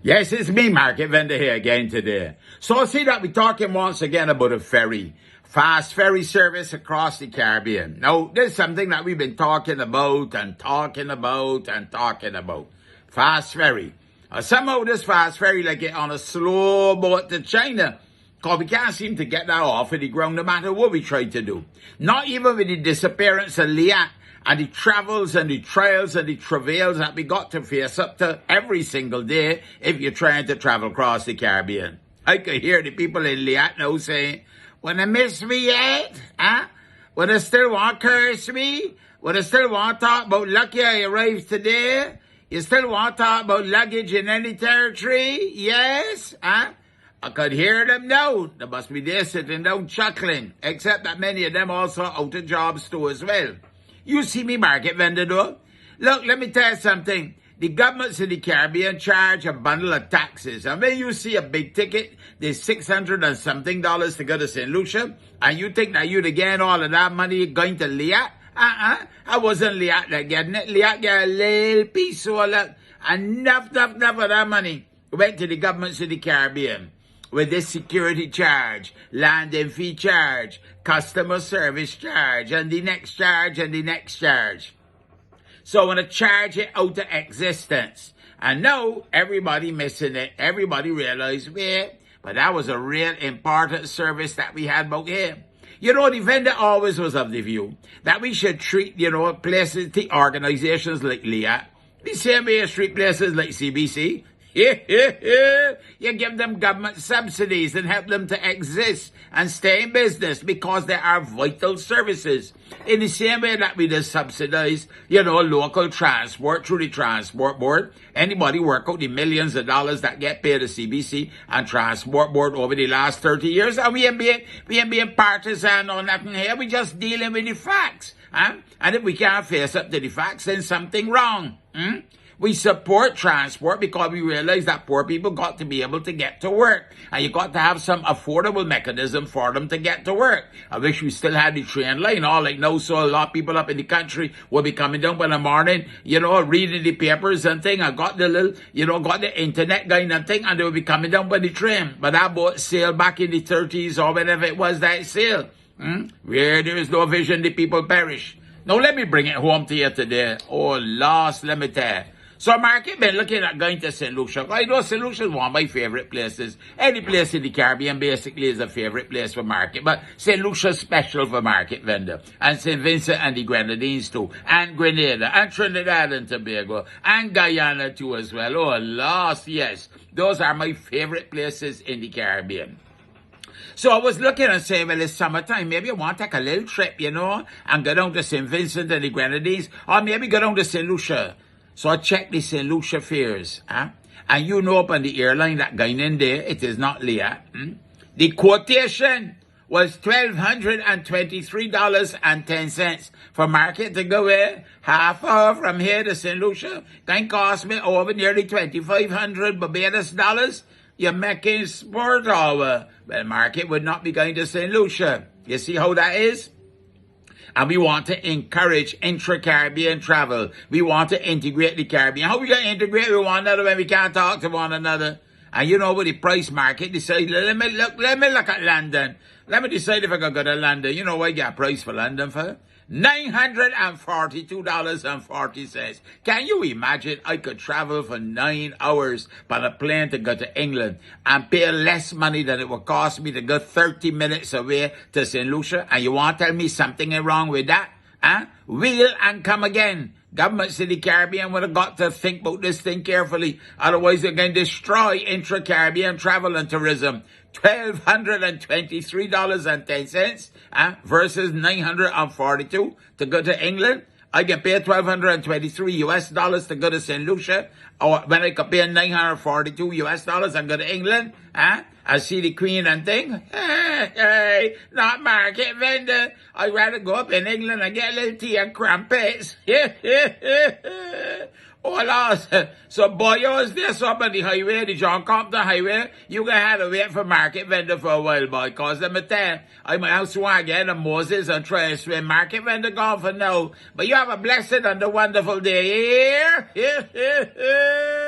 Yes, it's me, Market Vendor here again today. So I see that we're talking once again about a ferry. Fast ferry service across the Caribbean. Now, this is something that we've been talking about and talking about and talking about. Fast ferry. Somehow this fast ferry like it on a slow boat to China. Because we can't seem to get that off of the ground no matter what we try to do. Not even with the disappearance of Liat and the travels and the trials and the travails that we got to face up to every single day if you're trying to travel across the Caribbean. I could hear the people in Liat now saying, "Wanna miss me yet? Huh? Wanna still want to curse me? Wanna still want to talk about lucky I arrived today? You still want to talk about luggage in any territory? Yes? Huh?" I could hear them now. They must be there sitting down chuckling. Except that many of them also out of jobs too as well. You see me, Market Vendor, though? Look, let me tell you something. The governments in the Caribbean charge a bundle of taxes. And when you see a big ticket, there's $600 and something to go to St. Lucia, and you think that you'd again all of that money going to Liat? I wasn't Liat that getting it. Liat got a little piece of that, and enough of that money went to the governments of the Caribbean. With this security charge, landing fee charge, customer service charge, and the next charge, and the next charge. So I want to charge it out of existence. And now everybody missing it. Everybody realized, but that was a real important service that we had out here. You know, the vendor always was of the view that we should treat, places, the organizations like Liat, the same way as treat places like CBC. You give them government subsidies and help them to exist and stay in business because they are vital services. In the same way that we just subsidize, local transport through the transport board. Anybody work out the millions of dollars that get paid to CBC and transport board over the last 30 years? And we ain't being partisan or nothing here. We just dealing with the facts. Huh? And if we can't face up to the facts, then something wrong. We support transport because we realize that poor people got to be able to get to work. And you got to have some affordable mechanism for them to get to work. I wish we still had the train line. All like now, so a lot of people up in the country will be coming down in the morning, reading the papers and thing. I got the little, got the internet going and thing, and they will be coming down by the train. But that boat sailed back in the 30s or whenever it was that sailed. Where there is no vision, the people perish. Now let me bring it home to you today. Oh, lost, let me tell you. So Market been looking at going to St. Lucia. I know St. Lucia is one of my favorite places. Any place in the Caribbean basically is a favorite place for Market. But St. Lucia is special for Market Vendor. And St. Vincent and the Grenadines too. And Grenada. And Trinidad and Tobago. And Guyana too as well. Oh, lost, yes. Those are my favorite places in the Caribbean. So I was looking and saying, well, it's summertime. Maybe I want to take a little trip, and go down to St. Vincent and the Grenadines. Or maybe go down to St. Lucia. So I checked the St. Lucia fares. And up on the airline that going in there, it is not Liat. The quotation was $1,223.10 for Market to go there. Half hour from here to St. Lucia. Can cost me over nearly 2,500 Barbados dollars. You're making sport over. Well, Market would not be going to St. Lucia. You see how that is? And we want to encourage intra-Caribbean travel. We want to integrate the Caribbean. How we going to integrate with one another when we can't talk to one another? And with the price market, decide, let me look at London. Let me decide if I can go to London. You know what I get a price for London for? $942.40. Can you imagine I could travel for 9 hours on a plane to go to England and pay less money than it would cost me to go 30 minutes away to St. Lucia? And you want to tell me something is wrong with that? Wheel and come again. Governments in the Caribbean would have got to think about this thing carefully. Otherwise, they're going to destroy intra-Caribbean travel and tourism. $1,223.10 versus $942 to go to England. I can pay $1,223 to go to St. Lucia. Or when I can pay $942 and go to England, I see the Queen and thing. Hey, not Market Vendor. I'd rather go up in England and get a little tea and crumpets. Oh, lost. So, boy, is this up on the highway, the John Compton Highway? You're going to have to wait for Market Vendor for a while, boy, because let me tell you, I might have swung again and Moses and try to swim. Market Vendor gone for now. But you have a blessed and a wonderful day. Here.